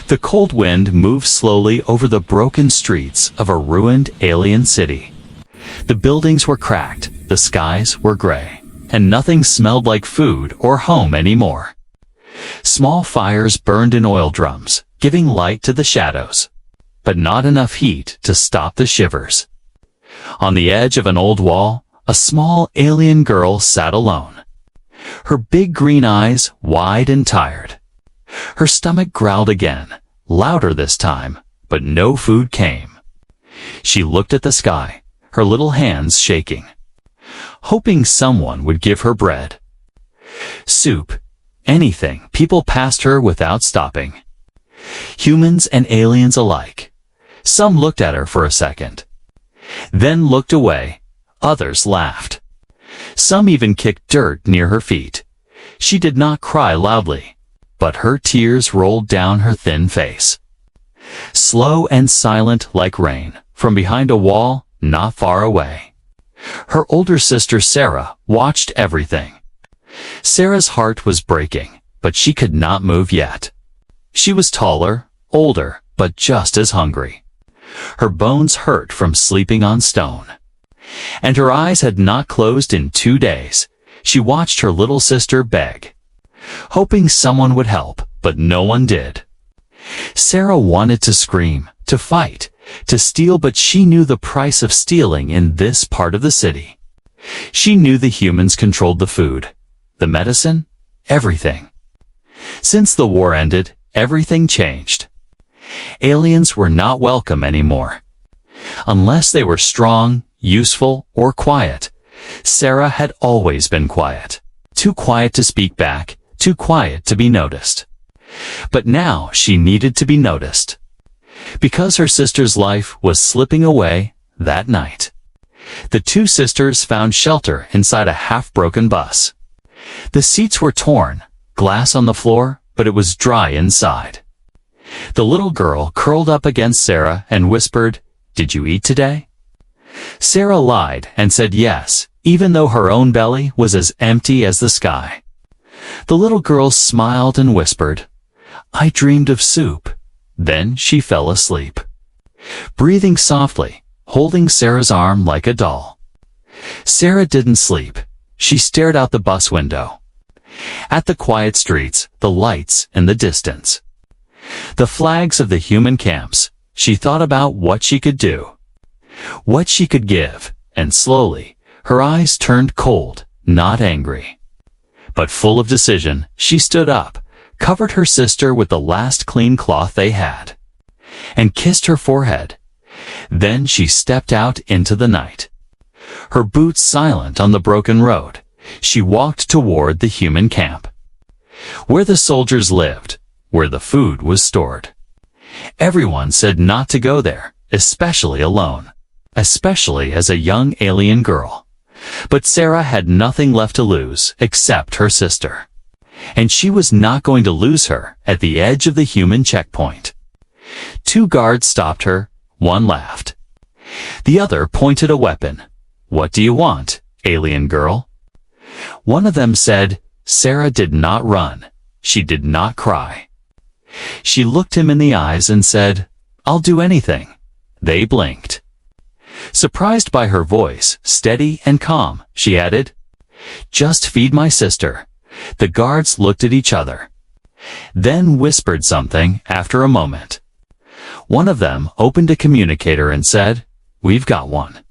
The cold wind moved slowly over the broken streets of a ruined alien city. The buildings were cracked, the skies were gray, and nothing smelled like food or home anymore. Small fires burned in oil drums, giving light to the shadows, but not enough heat to stop the shivers. On the edge of an old wall, a small alien girl sat alone. Her big green eyes wide and tired. Her stomach growled again, louder this time, but no food came. She looked at the sky, her little hands shaking, hoping someone would give her bread. Soup, anything. People passed her without stopping. Humans and aliens alike. Some looked at her for a second, then looked away. Others laughed. Some even kicked dirt near her feet. She did not cry loudly, but her tears rolled down her thin face. Slow and silent like rain, from behind a wall not far away. Her older sister Sarah watched everything. Sarah's heart was breaking, but she could not move yet. She was taller, older, but just as hungry. Her bones hurt from sleeping on stone, and her eyes had not closed in 2 days. She watched her little sister beg, hoping someone would help, but no one did. Sarah wanted to scream, to fight, to steal, but she knew the price of stealing in this part of the city. She knew the humans controlled the food, the medicine, everything. Since the war ended, everything changed. Aliens were not welcome anymore. Unless they were strong, useful, or quiet. Sarah had always been quiet. Too quiet to speak back, too quiet to be noticed. But now she needed to be noticed, because her sister's life was slipping away that night. The two sisters found shelter inside a half-broken bus. The seats were torn, glass on the floor, but it was dry inside. The little girl curled up against Sarah and whispered, "Did you eat today?" Sarah lied and said yes, even though her own belly was as empty as the sky. The little girl smiled and whispered, "I dreamed of soup." Then she fell asleep, breathing softly, holding Sarah's arm like a doll. Sarah didn't sleep. She stared out the bus window, at the quiet streets, the lights in the distance, the flags of the human camps. She thought about what she could do, what she could give, and slowly, her eyes turned cold, not angry, but full of decision. She stood up, covered her sister with the last clean cloth they had, and kissed her forehead. Then she stepped out into the night, her boots silent on the broken road. She walked toward the human camp, where the soldiers lived, where the food was stored. Everyone said not to go there, especially alone, especially as a young alien girl. But Sarah had nothing left to lose except her sister, and she was not going to lose her at the edge of the human checkpoint. 2 guards stopped her. One laughed. The other pointed a weapon. "What do you want, alien girl?" One of them said. Sarah did not run. She did not cry. She looked him in the eyes and said, "I'll do anything." They blinked. Surprised by her voice, steady and calm, she added, "Just feed my sister." The guards looked at each other, then whispered something after a moment. One of them opened a communicator and said, "We've got one."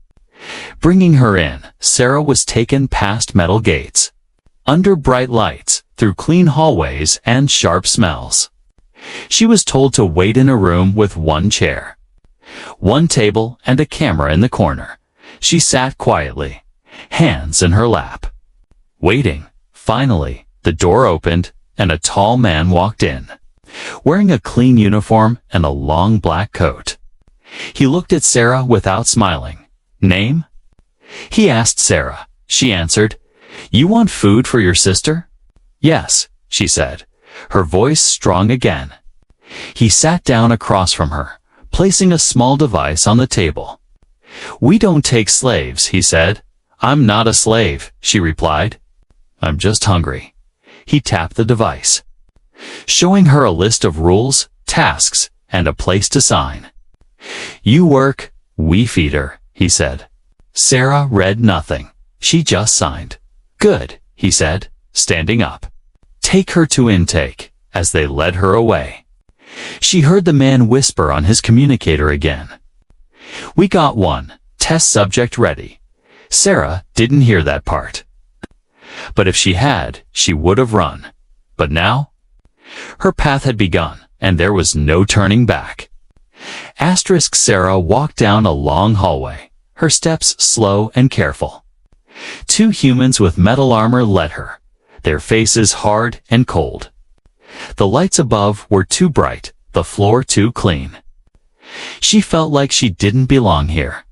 Bringing her in, Sarah was taken past metal gates, under bright lights, through clean hallways and sharp smells. She was told to wait in a room with 1 chair, 1 table, and a camera in the corner. She sat quietly, hands in her lap, waiting. Finally, the door opened, and a tall man walked in, wearing a clean uniform and a long black coat. He looked at Sarah without smiling. "Name?" he asked Sarah. She answered, "You want food for your sister?" "Yes," she said, her voice strong again. He sat down across from her, placing a small device on the table. "We don't take slaves," he said. "I'm not a slave," she replied. "I'm just hungry." He tapped the device, showing her a list of rules. tasks, and a place to sign. You work, we feed her, he said. Sarah read nothing. She just signed. Good, he said, standing up. Take her to intake, as they led her away. She heard the man whisper on his communicator again. We got one, test subject ready. Sarah didn't hear that part. But if she had, she would have run. But now? Her path had begun, and there was no turning back. Sarah walked down a long hallway, her steps slow and careful. Two humans with metal armor led her, their faces hard and cold. The lights above were too bright, the floor too clean. She felt like she didn't belong here.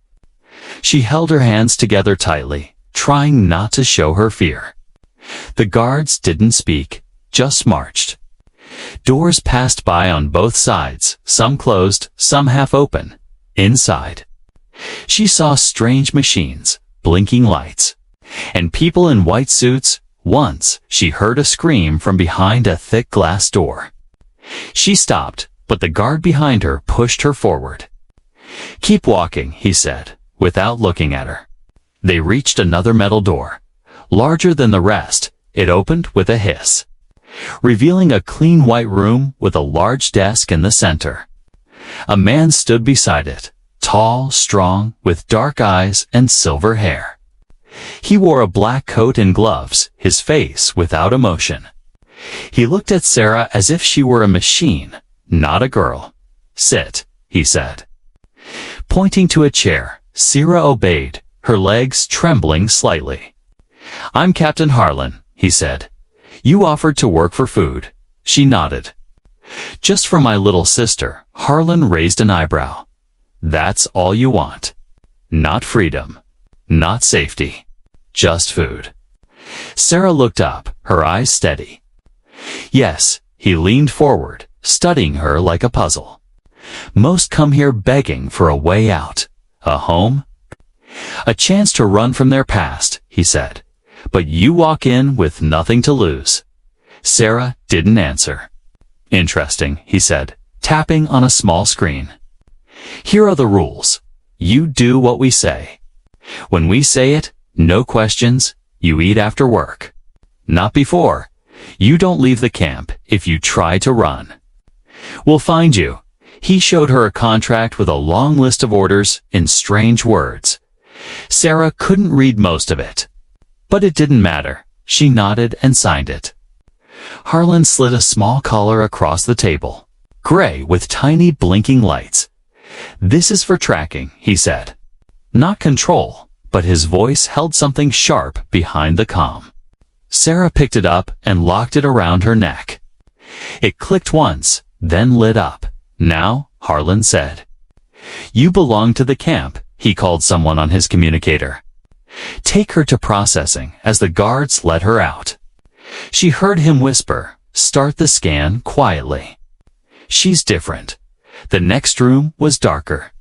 She held her hands together tightly, trying not to show her fear. The guards didn't speak, just marched. Doors passed by on both sides, some closed, some half open. Inside, she saw strange machines, blinking lights, and people in white suits. Once, she heard a scream from behind a thick glass door. She stopped, but the guard behind her pushed her forward. Keep walking, he said, without looking at her. They reached another metal door. Larger than the rest, it opened with a hiss, revealing a clean white room with a large desk in the center. A man stood beside it, tall, strong, with dark eyes and silver hair. He wore a black coat and gloves, his face without emotion. He looked at Sarah as if she were a machine, not a girl. Sit, he said. Pointing to a chair, Sarah obeyed, her legs trembling slightly. I'm Captain Harlan, he said. You offered to work for food. She nodded. Just for my little sister, Harlan raised an eyebrow. That's all you want. Not freedom. Not safety. Just food. Sarah looked up, her eyes steady. Yes, he leaned forward, studying her like a puzzle. Most come here begging for a way out. A home? A chance to run from their past, he said. But you walk in with nothing to lose. Sarah didn't answer. Interesting, he said, tapping on a small screen. Here are the rules. You do what we say. When we say it, no questions, you eat after work. Not before. You don't leave the camp if you try to run. We'll find you. He showed her a contract with a long list of orders in strange words. Sarah couldn't read most of it. But it didn't matter. She nodded and signed it. Harlan slid a small collar across the table, gray with tiny blinking lights. This is for tracking, he said. Not control. But his voice held something sharp behind the comm. Sarah picked it up and locked it around her neck. It clicked once, then lit up. Now, Harlan said. You belong to the camp, he called someone on his communicator. Take her to processing as the guards let her out. She heard him whisper, start the scan quietly. She's different. The next room was darker,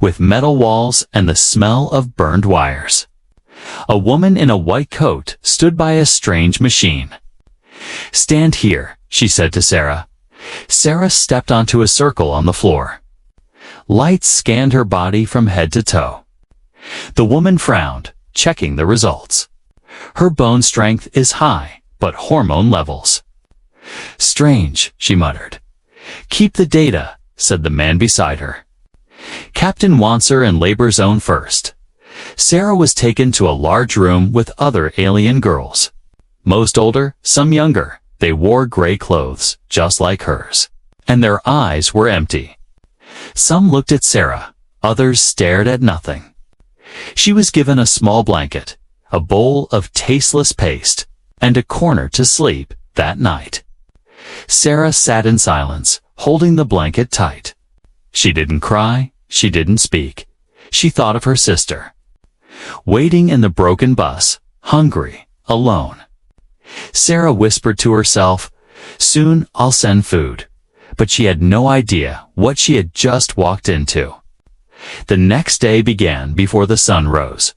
with metal walls and the smell of burned wires. A woman in a white coat stood by a strange machine. Stand here, she said to Sarah. Sarah stepped onto a circle on the floor. Lights scanned her body from head to toe. The woman frowned, checking the results. Her bone strength is high, but hormone levels. Strange, she muttered. Keep the data, said the man beside her. Captain wants her in labor zone first. Sarah was taken to a large room with other alien girls. Most older, some younger. They wore gray clothes, just like hers. And their eyes were empty. Some looked at Sarah, others stared at nothing. She was given a small blanket, a bowl of tasteless paste, and a corner to sleep that night. Sarah sat in silence, holding the blanket tight. She didn't cry, she didn't speak. She thought of her sister, waiting in the broken bus, hungry, alone. Sarah whispered to herself, soon I'll send food. But she had no idea what she had just walked into. The next day began before the sun rose.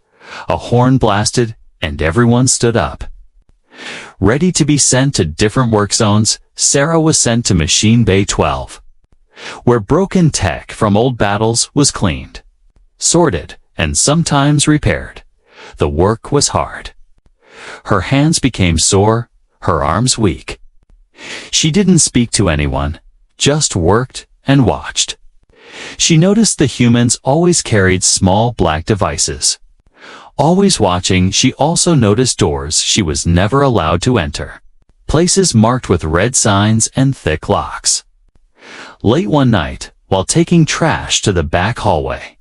A horn blasted, and everyone stood up. Ready to be sent to different work zones, Sarah was sent to Machine Bay 12, where broken tech from old battles was cleaned, sorted, and sometimes repaired. The work was hard. Her hands became sore, her arms weak. She didn't speak to anyone, just worked and watched. She noticed the humans always carried small black devices. Always watching, she also noticed doors she was never allowed to enter, places marked with red signs and thick locks. Late one night, while taking trash to the back hallway,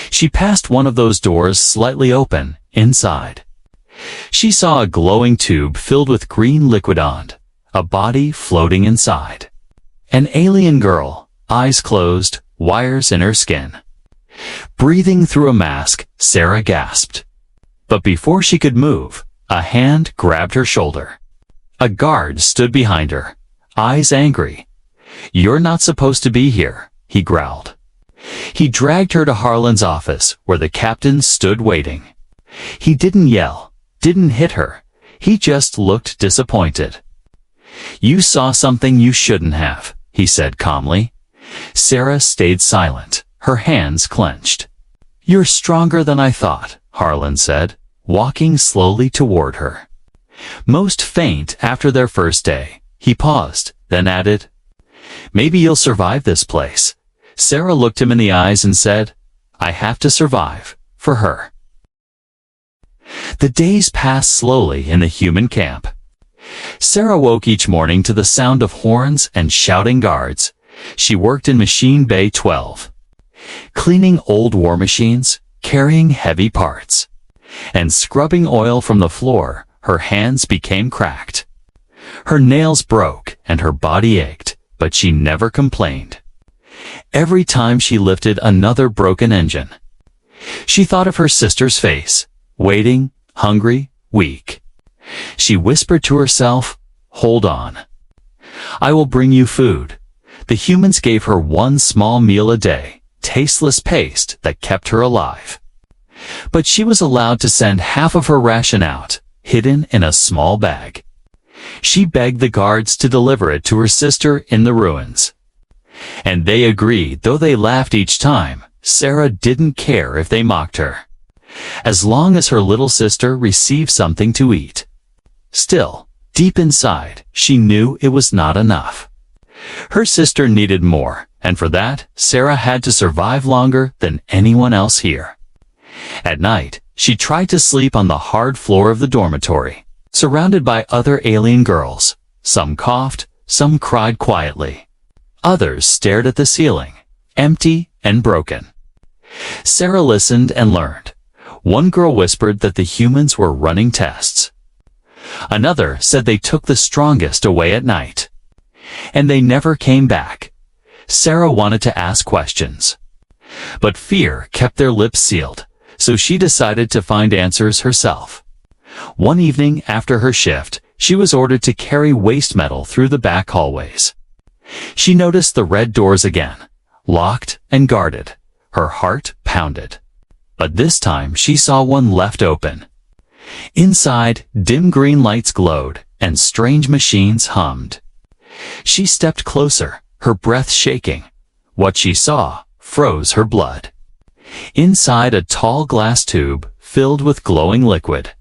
she passed one of those doors slightly open. Inside, she saw a glowing tube filled with green liquid on, a body floating inside. An alien girl, eyes closed, wires in her skin. Breathing through a mask, Sarah gasped. But before she could move, a hand grabbed her shoulder. A guard stood behind her, eyes angry. "You're not supposed to be here," he growled. He dragged her to Harlan's office, where the captain stood waiting. He didn't yell, didn't hit her. He just looked disappointed. "You saw something you shouldn't have," he said calmly. Sarah stayed silent, her hands clenched. "You're stronger than I thought," Harlan said, walking slowly toward her. Most faint after their first day, he paused, then added, "Maybe you'll survive this place." Sarah looked him in the eyes and said, "I have to survive, for her." The days passed slowly in the human camp. Sarah woke each morning to the sound of horns and shouting guards. She worked in Machine Bay 12, cleaning old war machines, carrying heavy parts, and scrubbing oil from the floor. Her hands became cracked. Her nails broke and her body ached, but she never complained. Every time she lifted another broken engine, she thought of her sister's face, waiting, hungry, weak. She whispered to herself, "Hold on. I will bring you food." The humans gave her one small meal a day, tasteless paste that kept her alive. But she was allowed to send half of her ration out, hidden in a small bag. She begged the guards to deliver it to her sister in the ruins. And they agreed, though they laughed each time. Sarah didn't care if they mocked her, as long as her little sister received something to eat. Still, deep inside, she knew it was not enough. Her sister needed more, and for that, Sarah had to survive longer than anyone else here. At night, she tried to sleep on the hard floor of the dormitory, surrounded by other alien girls. Some coughed, some cried quietly. Others stared at the ceiling, empty and broken. Sarah listened and learned. One girl whispered that the humans were running tests. Another said they took the strongest away at night, and they never came back. Sarah wanted to ask questions, but fear kept their lips sealed, so she decided to find answers herself. One evening after her shift, she was ordered to carry waste metal through the back hallways. She noticed the red doors again, locked and guarded. Her heart pounded. But this time she saw one left open. Inside, dim green lights glowed, and strange machines hummed. She stepped closer, her breath shaking. What she saw froze her blood. Inside a tall glass tube, filled with glowing liquid,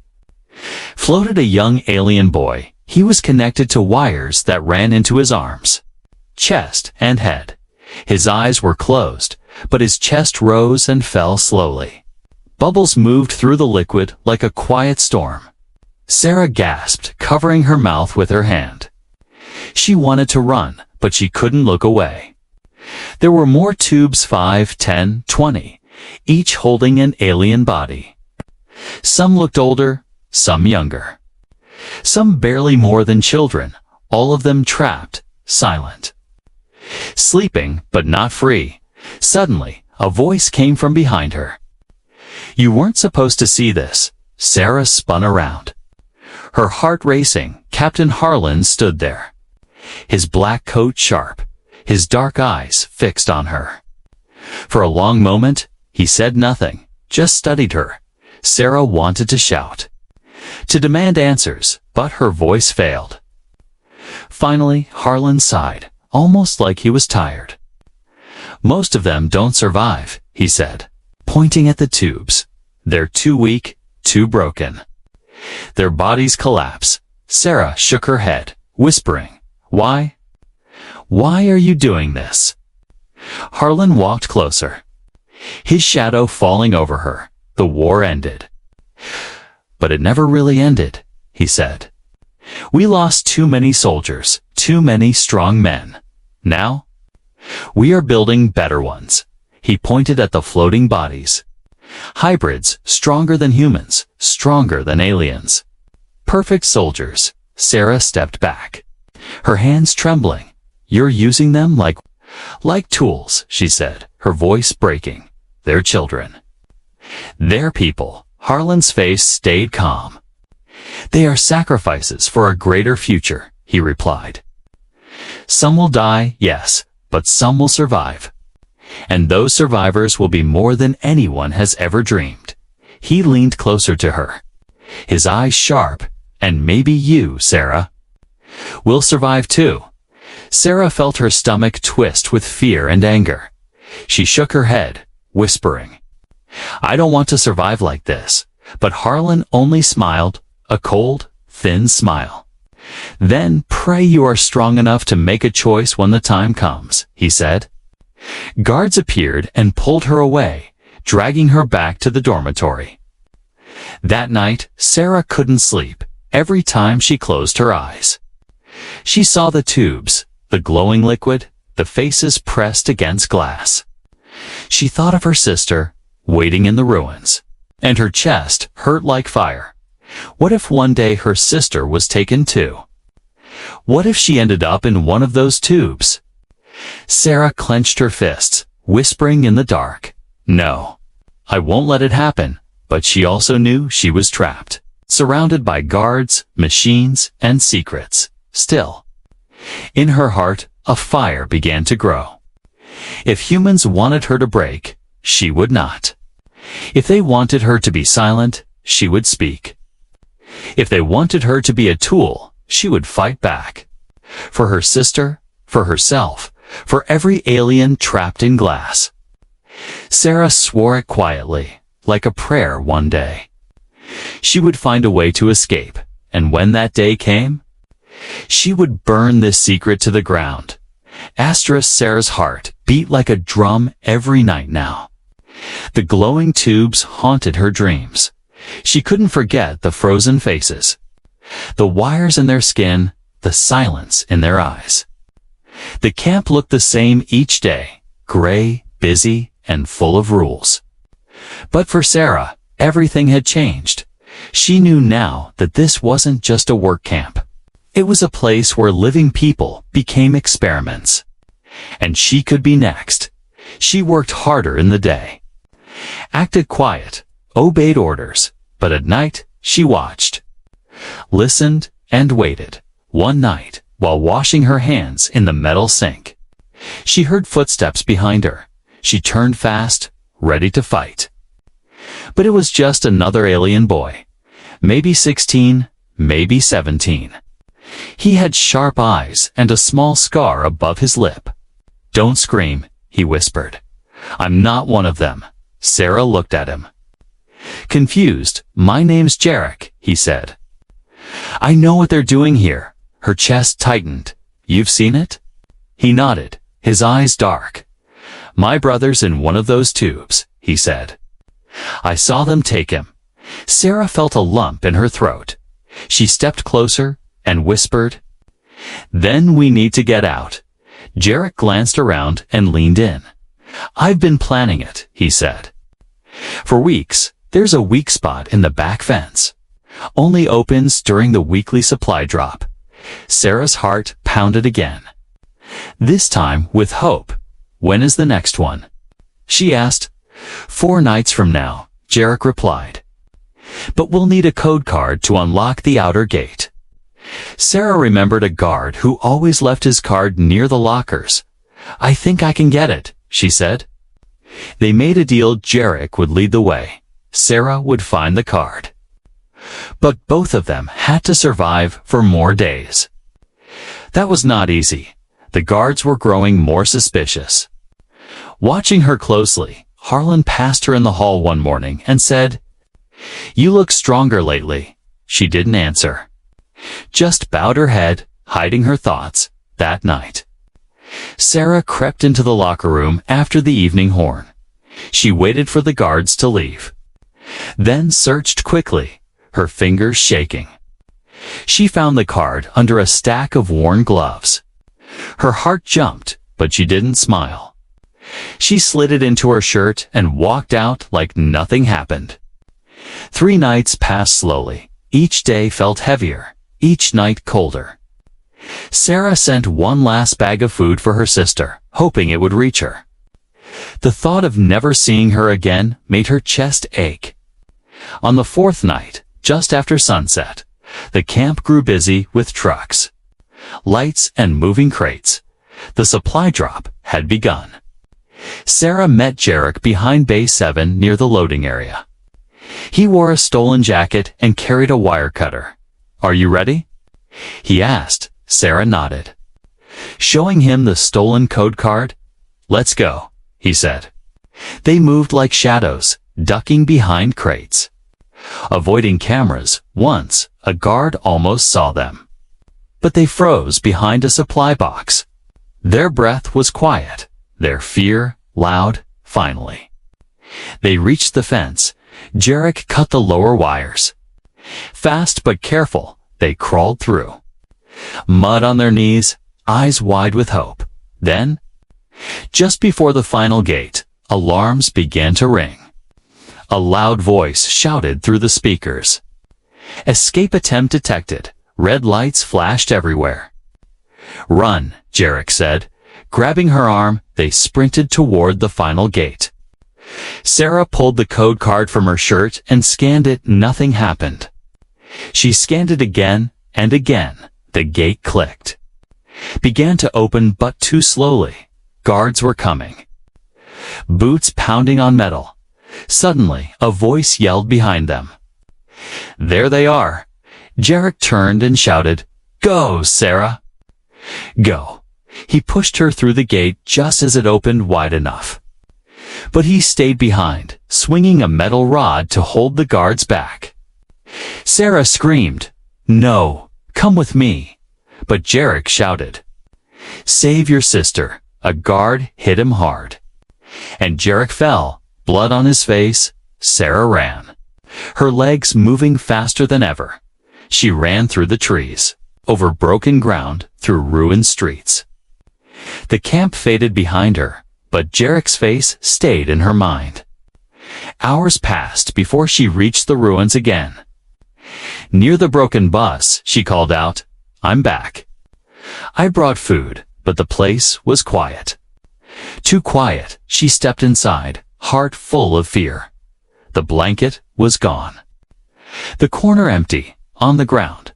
floated a young alien boy. He was connected to wires that ran into his arms, chest, and head. His eyes were closed, but his chest rose and fell slowly. Bubbles moved through the liquid like a quiet storm. Sarah gasped, covering her mouth with her hand. She wanted to run, but she couldn't look away. There were more tubes, 5, 10, 20, each holding an alien body. Some looked older, some younger. Some barely more than children, all of them trapped, silent. Sleeping, but not free. Suddenly, a voice came from behind her. "You weren't supposed to see this." Sarah spun around. Her heart racing, Captain Harlan stood there, his black coat sharp, his dark eyes fixed on her. For a long moment, he said nothing, just studied her. Sarah wanted to shout, to demand answers, but her voice failed. Finally, Harlan sighed, almost like he was tired. Most of them don't survive, he said, pointing at the tubes. They're too weak, too broken. Their bodies collapse. Sarah shook her head, whispering, "Why? Why are you doing this?" Harlan walked closer, his shadow falling over her. The war ended. But it never really ended, he said. We lost too many soldiers, too many strong men. Now, we are building better ones. He pointed at the floating bodies. Hybrids, stronger than humans, stronger than aliens. Perfect soldiers. Sarah stepped back, her hands trembling. You're using them like tools, she said, her voice breaking. They're children. They're people. Harlan's face stayed calm. They are sacrifices for a greater future, he replied. Some will die, yes, but some will survive. And those survivors will be more than anyone has ever dreamed. He leaned closer to her, his eyes sharp. And maybe you, Sarah, will survive too. Sarah felt her stomach twist with fear and anger. She shook her head, whispering, I don't want to survive like this. But Harlan only smiled, a cold, thin smile. Then pray you are strong enough to make a choice when the time comes, he said. Guards appeared and pulled her away, dragging her back to the dormitory. That night, Sarah couldn't sleep. Every time she closed her eyes, she saw the tubes, the glowing liquid, the faces pressed against glass. She thought of her sister, waiting in the ruins, and her chest hurt like fire. What if one day her sister was taken too? What if she ended up in one of those tubes? Sarah clenched her fists, whispering in the dark, No, I won't let it happen. But she also knew she was trapped, surrounded by guards, machines, and secrets. Still, in her heart, a fire began to grow. If humans wanted her to break, she would not. If they wanted her to be silent, she would speak. If they wanted her to be a tool, she would fight back. For her sister, for herself, for every alien trapped in glass. Sarah swore it quietly, like a prayer one day. She would find a way to escape, and when that day came, she would burn this secret to the ground. Sarah's heart beat like a drum every night now. The glowing tubes haunted her dreams. She couldn't forget the frozen faces, the wires in their skin, the silence in their eyes. The camp looked the same each day, gray, busy, and full of rules. But for Sarah, everything had changed. She knew now that this wasn't just a work camp. It was a place where living people became experiments. And she could be next. She worked harder in the day, acted quiet, obeyed orders, but at night she watched, listened, and waited. One night, while washing her hands in the metal sink, she heard footsteps behind her. She turned fast, ready to fight. But it was just another alien boy, maybe 16, maybe 17. He had sharp eyes and a small scar above his lip. Don't scream, he whispered. I'm not one of them. Sarah looked at him. Confused, my name's Jarek, he said. I know what they're doing here. Her chest tightened. You've seen it? He nodded, his eyes dark. My brother's in one of those tubes, he said. I saw them take him. Sarah felt a lump in her throat. She stepped closer and whispered, Then we need to get out. Jarek glanced around and leaned in. I've been planning it, he said. For weeks, there's a weak spot in the back fence. Only opens during the weekly supply drop. Sarah's heart pounded again. This time with hope. When is the next one? She asked. 4 nights from now, Jarek replied. But we'll need a code card to unlock the outer gate. Sarah remembered a guard who always left his card near the lockers. I think I can get it, she said. They made a deal. Jarek would lead the way. Sarah would find the card. But both of them had to survive for more days. That was not easy. The guards were growing more suspicious. Watching her closely, Harlan passed her in the hall one morning and said, "You look stronger lately." She didn't answer. Just bowed her head, hiding her thoughts. That night, Sarah crept into the locker room after the evening horn. She waited for the guards to leave, then searched quickly, her fingers shaking. She found the card under a stack of worn gloves. Her heart jumped, but she didn't smile. She slid it into her shirt and walked out like nothing happened. 3 nights passed slowly. Each day felt heavier, each night colder. Sarah sent one last bag of food for her sister, hoping it would reach her. The thought of never seeing her again made her chest ache. On the 4th night, just after sunset, the camp grew busy with trucks, lights, and moving crates. The supply drop had begun. Sarah met Jarek behind Bay 7 near the loading area. He wore a stolen jacket and carried a wire cutter. "Are you ready?" he asked. Sarah nodded. Showing him the stolen code card, "Let's go," he said. They moved like shadows, ducking behind crates. Avoiding cameras, once, a guard almost saw them. But they froze behind a supply box. Their breath was quiet, their fear loud. Finally, they reached the fence. Jarek cut the lower wires. Fast but careful, they crawled through. Mud on their knees, eyes wide with hope. Then, just before the final gate, alarms began to ring. A loud voice shouted through the speakers. "Escape attempt detected." Red lights flashed everywhere. "Run," Jarek said. Grabbing her arm, they sprinted toward the final gate. Sarah pulled the code card from her shirt and scanned it. Nothing happened. She scanned it again and again. The gate clicked. Began to open, but too slowly. Guards were coming. Boots pounding on metal. Suddenly, a voice yelled behind them. "There they are." Jarek turned and shouted, "Go, Sarah! Go!" He pushed her through the gate just as it opened wide enough. But he stayed behind, swinging a metal rod to hold the guards back. Sarah screamed, "No, come with me." But Jarek shouted, "Save your sister." A guard hit him hard, and Jarek fell, blood on his face. Sarah ran, her legs moving faster than ever. She ran through the trees, over broken ground, through ruined streets. The camp faded behind her, but Jarek's face stayed in her mind. Hours passed before she reached the ruins again. Near the broken bus, she called out, "I'm back. I brought food," but the place was quiet. Too quiet. She stepped inside, heart full of fear. The blanket was gone. The corner empty. On the ground,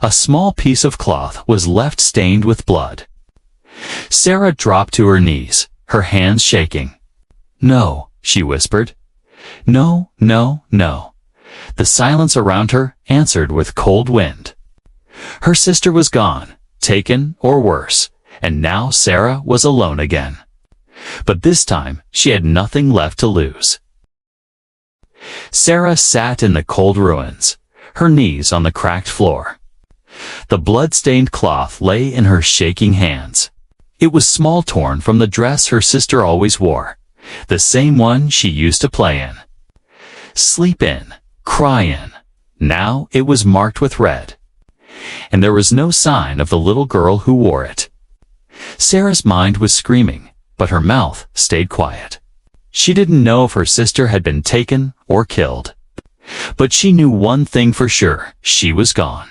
a small piece of cloth was left stained with blood. Sarah dropped to her knees, her hands shaking. "No," she whispered. "No, no, no." The silence around her answered with cold wind. Her sister was gone, taken or worse, and now Sarah was alone again. But this time, she had nothing left to lose. Sarah sat in the cold ruins, her knees on the cracked floor. The blood-stained cloth lay in her shaking hands. It was small, torn from the dress her sister always wore, the same one she used to play in, sleep in, cry in. Now it was marked with red, and there was no sign of the little girl who wore it. Sarah's mind was screaming, but her mouth stayed quiet. She didn't know if her sister had been taken or killed. But she knew one thing for sure: she was gone.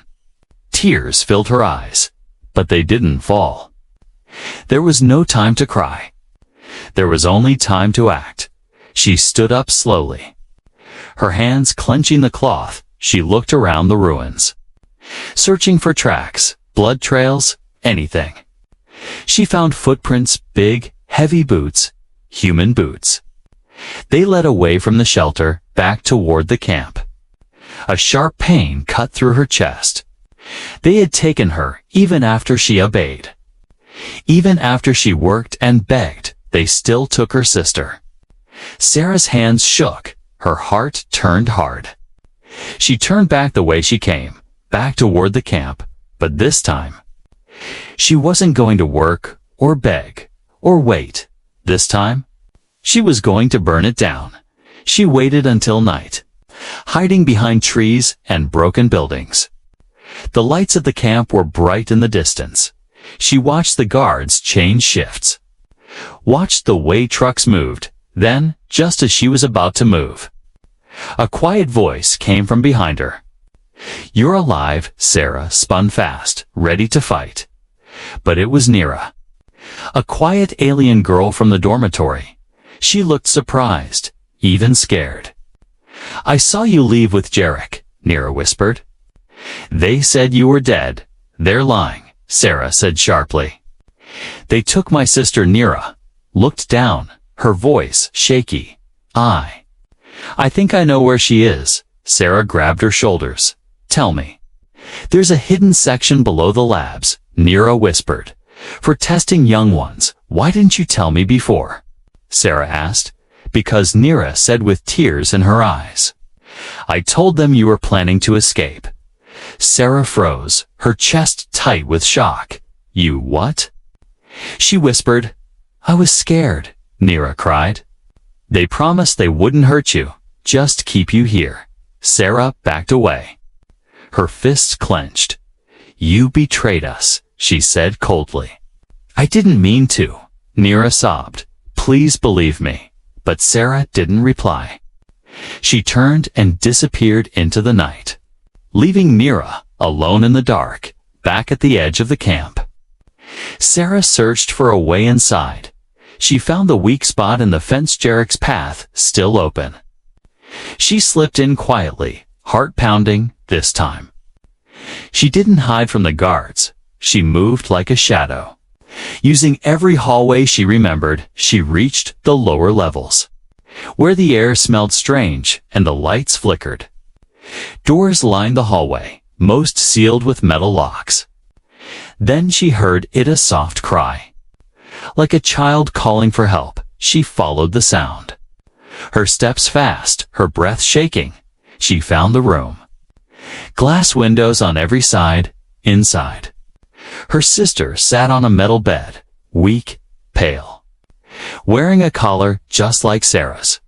Tears filled her eyes, but they didn't fall. There was no time to cry. There was only time to act. She stood up slowly. Her hands clenching the cloth, she looked around the ruins, searching for tracks, blood trails, anything. She found footprints, big, heavy boots, human boots. They led away from the shelter, back toward the camp. A sharp pain cut through her chest. They had taken her even after she obeyed. Even after she worked and begged, they still took her sister. Sarah's hands shook. Her heart turned hard. She turned back the way she came, back toward the camp, but this time, she wasn't going to work or beg or wait. This time, she was going to burn it down. She waited until night, hiding behind trees and broken buildings. The lights of the camp were bright in the distance. She watched the guards change shifts, watched the way trucks moved. Then, just as she was about to move, a quiet voice came from behind her. "You're alive." Sarah spun fast, ready to fight. But it was Nira, a quiet alien girl from the dormitory. She looked surprised, even scared. "I saw you leave with Jarek," Nira whispered. "They said you were dead." "They're lying," Sarah said sharply. "They took my sister." Nira looked down, her voice shaky. I think I know where she is." Sarah grabbed her shoulders. "Tell me." "There's a hidden section below the labs," Nira whispered. "For testing young ones. Why didn't you tell me before?" Sarah asked. "Because," Nira said with tears in her eyes, "I told them you were planning to escape." Sarah froze, her chest tight with shock. "You what?" She whispered. "I was scared," Nira cried. "They promised they wouldn't hurt you, just keep you here." Sarah backed away, her fists clenched. "You betrayed us," she said coldly. "I didn't mean to," Nira sobbed. "Please believe me." But Sarah didn't reply. She turned and disappeared into the night, leaving Nira alone in the dark, back at the edge of the camp. Sarah searched for a way inside. She found the weak spot in the fence, Jarek's path, still open. She slipped in quietly, heart pounding this time. She didn't hide from the guards. She moved like a shadow. Using every hallway she remembered, she reached the lower levels, where the air smelled strange and the lights flickered. Doors lined the hallway, most sealed with metal locks. Then she heard a soft cry. Like a child calling for help, she followed the sound. Her steps fast, her breath shaking. She found the room. Glass windows on every side. Inside, her sister sat on a metal bed, weak, pale, wearing a collar just like Sarah's.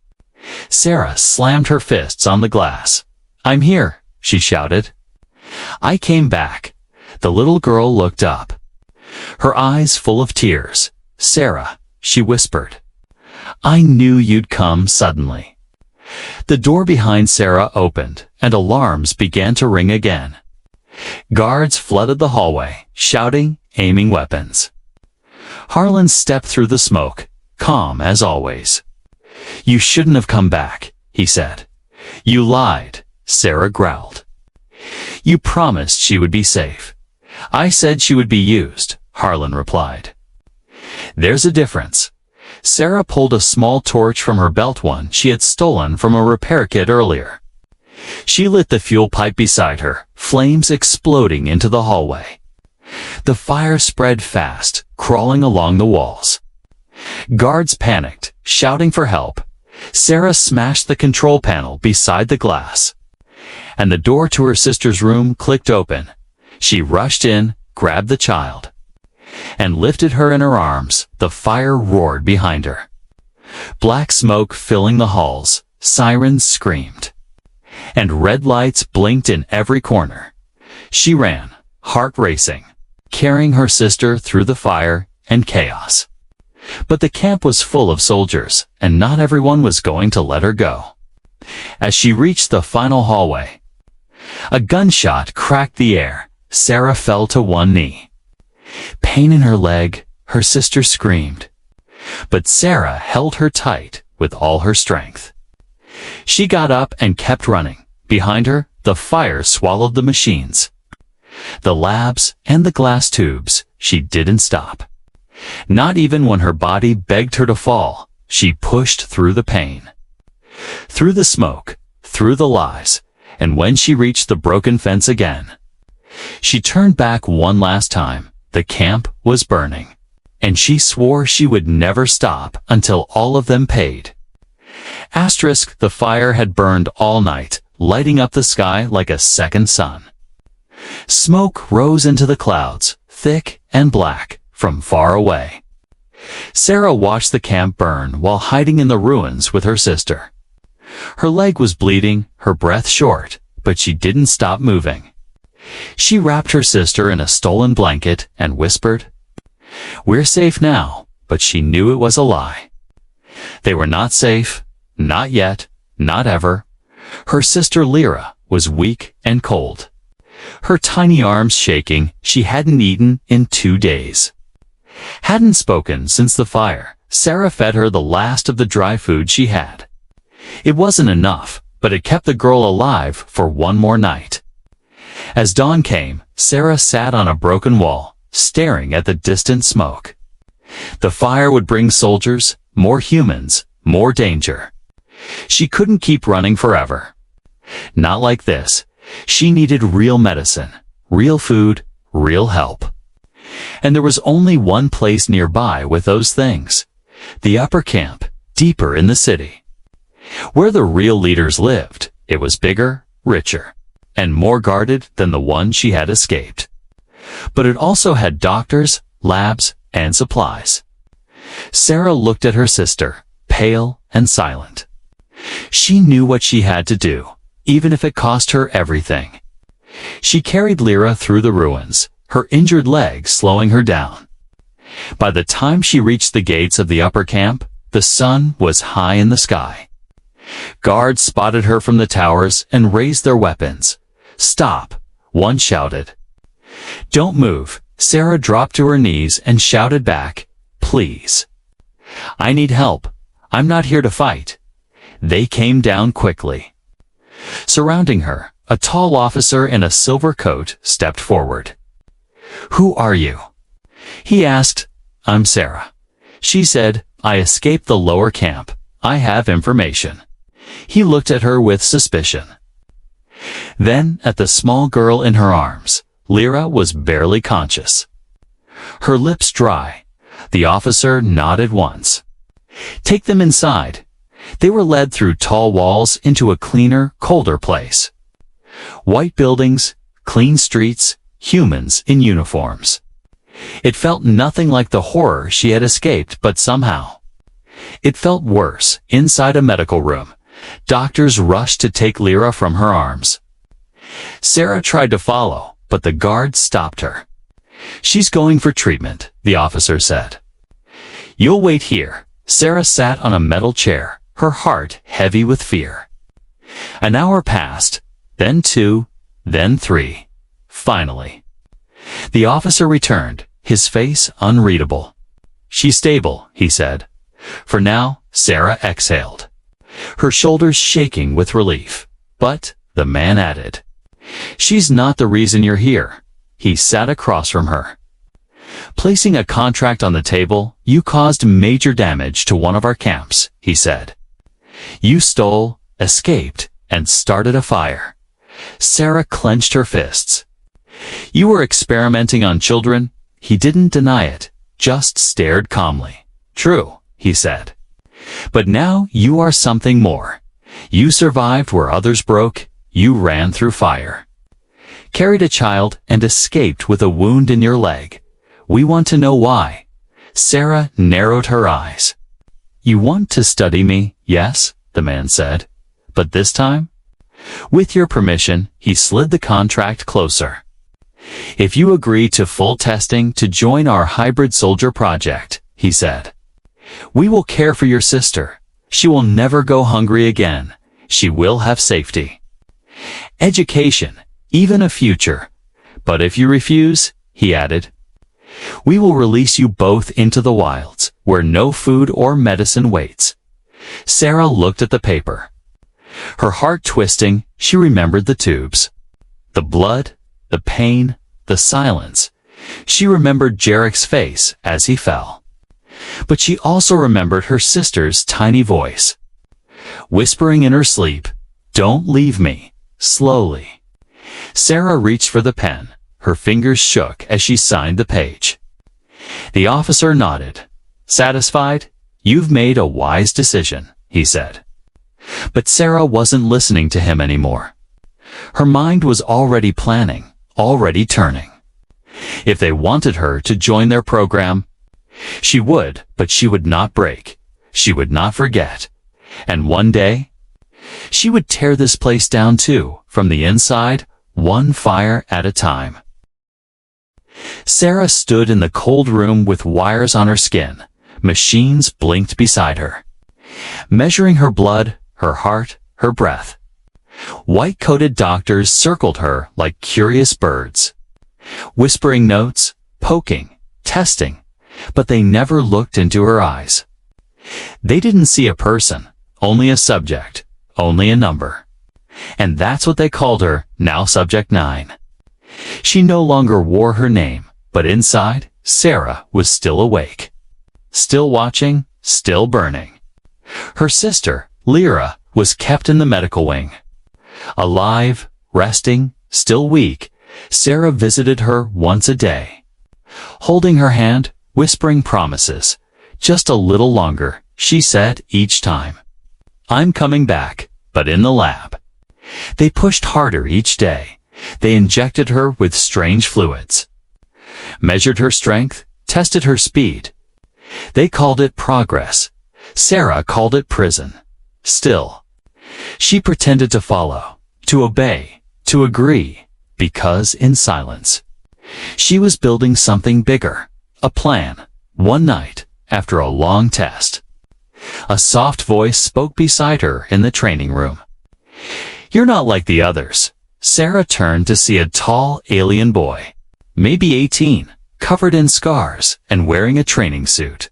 Sarah slammed her fists on the glass. "I'm here," she shouted. "I came back." The little girl looked up, her eyes full of tears. "Sarah," she whispered, "I knew you'd come suddenly." The door behind Sarah opened, and alarms began to ring again. Guards flooded the hallway, shouting, aiming weapons. Harlan stepped through the smoke, calm as always. "You shouldn't have come back," he said. "You lied," Sarah growled. "You promised she would be safe." "I said she would be used," Harlan replied. "There's a difference." Sarah pulled a small torch from her belt, one she had stolen from a repair kit earlier. She lit the fuel pipe beside her, flames exploding into the hallway. The fire spread fast, crawling along the walls. Guards panicked, shouting for help. Sarah smashed the control panel beside the glass, and the door to her sister's room clicked open. She rushed in, grabbed the child, and lifted her in her arms. The fire roared behind her, black smoke filling the halls. Sirens screamed, and red lights blinked in every corner. She ran, heart racing, carrying her sister through the fire and chaos. But the camp was full of soldiers, and not everyone was going to let her go. As she reached the final hallway, a gunshot cracked the air. Sarah fell to one knee. Pain in her leg, her sister screamed. But Sarah held her tight with all her strength. She got up and kept running. Behind her, the fire swallowed the machines, the labs, and the glass tubes. She didn't stop. Not even when her body begged her to fall. She pushed through the pain, through the smoke, through the lies, and when she reached the broken fence again, she turned back one last time. The camp was burning, and she swore she would never stop until all of them paid. Asterisk, the fire had burned all night, lighting up the sky like a second sun. Smoke rose into the clouds, thick and black, from far away. Sarah watched the camp burn while hiding in the ruins with her sister. Her leg was bleeding, her breath short, but she didn't stop moving. She wrapped her sister in a stolen blanket and whispered, "We're safe now," but she knew it was a lie. They were not safe, not yet, not ever. Her sister Lyra was weak and cold. Her tiny arms shaking, she hadn't eaten in 2 days. Hadn't spoken since the fire. Sarah fed her the last of the dry food she had. It wasn't enough, but it kept the girl alive for one more night. As dawn came, Sarah sat on a broken wall, staring at the distant smoke. The fire would bring soldiers, more humans, more danger. She couldn't keep running forever. Not like this. She needed real medicine, real food, real help. And there was only one place nearby with those things. The upper camp, deeper in the city. Where the real leaders lived, it was bigger, richer, and more guarded than the one she had escaped. But it also had doctors, labs, and supplies. Sarah looked at her sister, pale and silent. She knew what she had to do, even if it cost her everything. She carried Lyra through the ruins, her injured leg slowing her down. By the time she reached the gates of the upper camp, the sun was high in the sky. Guards spotted her from the towers and raised their weapons. "Stop," one shouted. "Don't move." Sarah dropped to her knees and shouted back, "Please. I need help. I'm not here to fight." They came down quickly. Surrounding her, a tall officer in a silver coat stepped forward. "Who are you?" He asked. "I'm Sarah." She said, "I escaped the lower camp. I have information." He looked at her with suspicion. Then at the small girl in her arms. Lyra was barely conscious. Her lips dry. The officer nodded once. "Take them inside." They were led through tall walls into a cleaner, colder place. White buildings, clean streets, humans in uniforms. It felt nothing like the horror she had escaped, but somehow. It felt worse. Inside a medical room, doctors rushed to take Lyra from her arms. Sarah tried to follow, but the guards stopped her. "She's going for treatment," the officer said. "You'll wait here." Sarah sat on a metal chair, her heart heavy with fear. An hour passed, then 2, then 3. Finally, the officer returned, his face unreadable. "She's stable," he said. For now, Sarah exhaled, her shoulders shaking with relief. But, the man added, "She's not the reason you're here." He sat across from her. "Placing a contract on the table, you caused major damage to one of our camps," he said. "You stole, escaped, and started a fire." Sarah clenched her fists. "You were experimenting on children." He didn't deny it, just stared calmly. "True," he said. "But now you are something more. You survived where others broke. You ran through fire. Carried a child and escaped with a wound in your leg. We want to know why." Sarah narrowed her eyes. "You want to study me, yes?" the man said. "But this time?" With your permission, he slid the contract closer. "If you agree to full testing to join our hybrid soldier project," he said, "we will care for your sister. She will never go hungry again. She will have safety, education, even a future. But if you refuse," he added, "we will release you both into the wilds, where no food or medicine waits." Sarah looked at the paper. Her heart twisting, she remembered the tubes. The blood, the pain, the silence. She remembered Jarek's face as he fell. But she also remembered her sister's tiny voice, whispering in her sleep, "Don't leave me," slowly. Sarah reached for the pen. Her fingers shook as she signed the page. The officer nodded. Satisfied? You've made a wise decision, he said. But Sarah wasn't listening to him anymore. Her mind was already planning, already turning. If they wanted her to join their program, she would, but she would not break. She would not forget. And one day, she would tear this place down too, from the inside, one fire at a time. Sarah stood in the cold room with wires on her skin. Machines blinked beside her, measuring her blood, her heart, her breath. White-coated doctors circled her like curious birds, whispering notes, poking, testing, but they never looked into her eyes. They didn't see a person, only a subject, only a number. And that's what they called her, now Subject 9. She no longer wore her name, but inside, Sarah was still awake. Still watching, still burning. Her sister, Lyra, was kept in the medical wing. Alive, resting, still weak, Sarah visited her once a day. Holding her hand, whispering promises. Just a little longer, she said each time. I'm coming back, but in the lab. They pushed harder each day. They injected her with strange fluids. Measured her strength, tested her speed. They called it progress. Sarah called it prison. Still, she pretended to follow, to obey, to agree, because in silence, she was building something bigger, a plan. One night, after a long test, a soft voice spoke beside her in the training room. You're not like the others. Sarah turned to see a tall alien boy, maybe 18, covered in scars and wearing a training suit.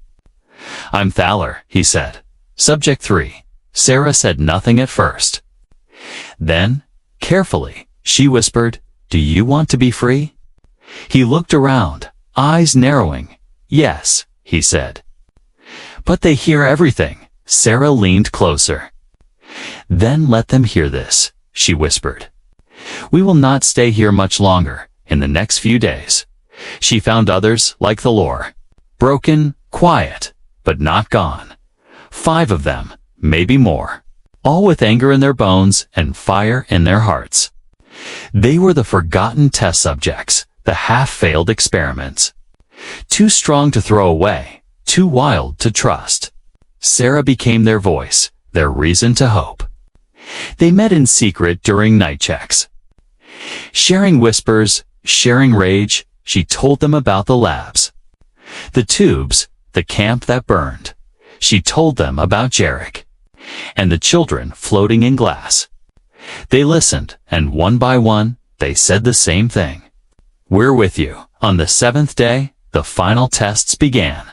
I'm Thaler, he said. Subject 3. Sarah said nothing at first. Then, carefully, she whispered, Do you want to be free? He looked around, eyes narrowing. Yes, he said. But they hear everything. Sarah leaned closer. Then let them hear this, she whispered. We will not stay here much longer, in the next few days. She found others like the lore. Broken, quiet, but not gone. 5 of them, maybe more. All with anger in their bones and fire in their hearts. They were the forgotten test subjects, the half-failed experiments. Too strong to throw away, too wild to trust. Sarah became their voice, their reason to hope. They met in secret during night checks. Sharing whispers, sharing rage, she told them about the labs. The tubes, the camp that burned. She told them about Jarek. And the children floating in glass. They listened, and one by one, they said the same thing. We're with you. On the 7th day, the final tests began.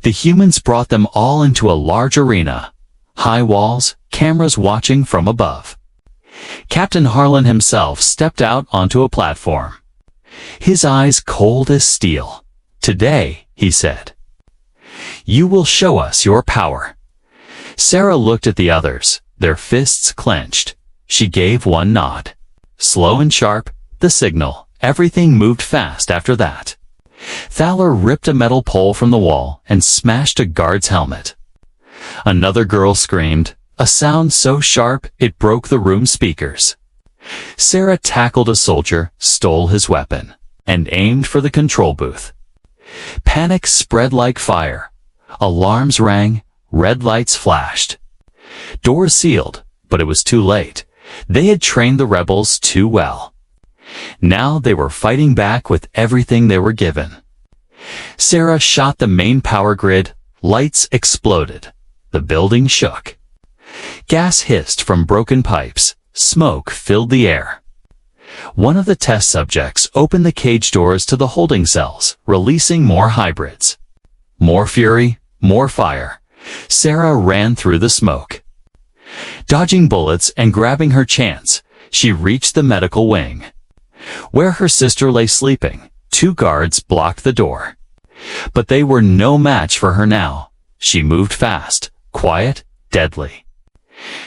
The humans brought them all into a large arena. High walls, cameras watching from above. Captain Harlan himself stepped out onto a platform. His eyes cold as steel. Today, he said, you will show us your power. Sarah looked at the others, their fists clenched. She gave one nod. Slow and sharp, the signal. Everything moved fast after that. Thaler ripped a metal pole from the wall and smashed a guard's helmet. Another girl screamed, a sound so sharp it broke the room's speakers. Sarah tackled a soldier, stole his weapon, and aimed for the control booth. Panic spread like fire. Alarms rang, red lights flashed. Doors sealed, but it was too late. They had trained the rebels too well. Now they were fighting back with everything they were given. Sarah shot the main power grid. Lights exploded. The building shook. Gas hissed from broken pipes. Smoke filled the air. One of the test subjects opened the cage doors to the holding cells, releasing more hybrids. More fury, more fire. Sarah ran through the smoke. Dodging bullets and grabbing her chance, she reached the medical wing. Where her sister lay sleeping, 2 guards blocked the door. But they were no match for her now. She moved fast, quiet, deadly.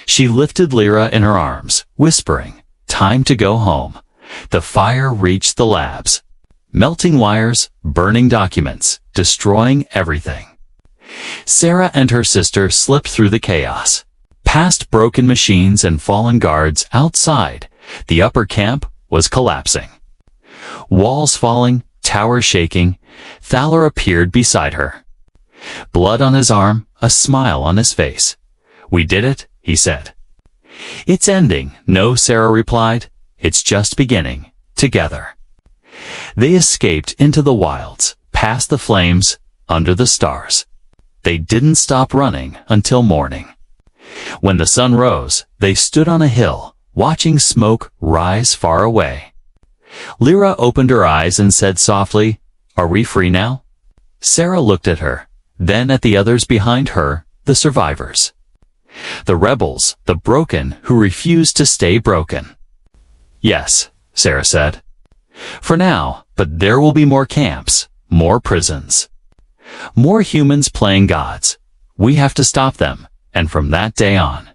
She lifted Lyra in her arms, whispering, time to go home. The fire reached the labs. melting wires, burning documents, destroying everything. Sarah and her sister slipped through the chaos. Past broken machines and fallen guards outside, the upper camp was collapsing. Walls falling, towers shaking, Thaler appeared beside her. Blood on his arm, a smile on his face. "We did it," he said. "It's ending," "No," Sarah replied. "It's just beginning. Together." They escaped into the wilds, past the flames, under the stars. They didn't stop running until morning. When the sun rose, they stood on a hill, watching smoke rise far away. Lyra opened her eyes and said softly, "Are we free now?" Sarah looked at her, then at the others behind her, the survivors. The rebels, the broken who refused to stay broken. "Yes," Sarah said. "For now, but there will be more camps, more prisons. More humans playing gods. We have to stop them." And from that day on,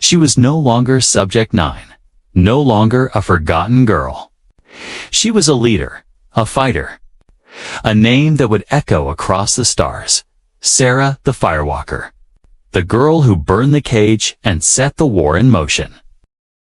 she was no longer Subject 9, no longer a forgotten girl. She was a leader, a fighter, a name that would echo across the stars. Sarah the Firewalker, the girl who burned the cage and set the war in motion.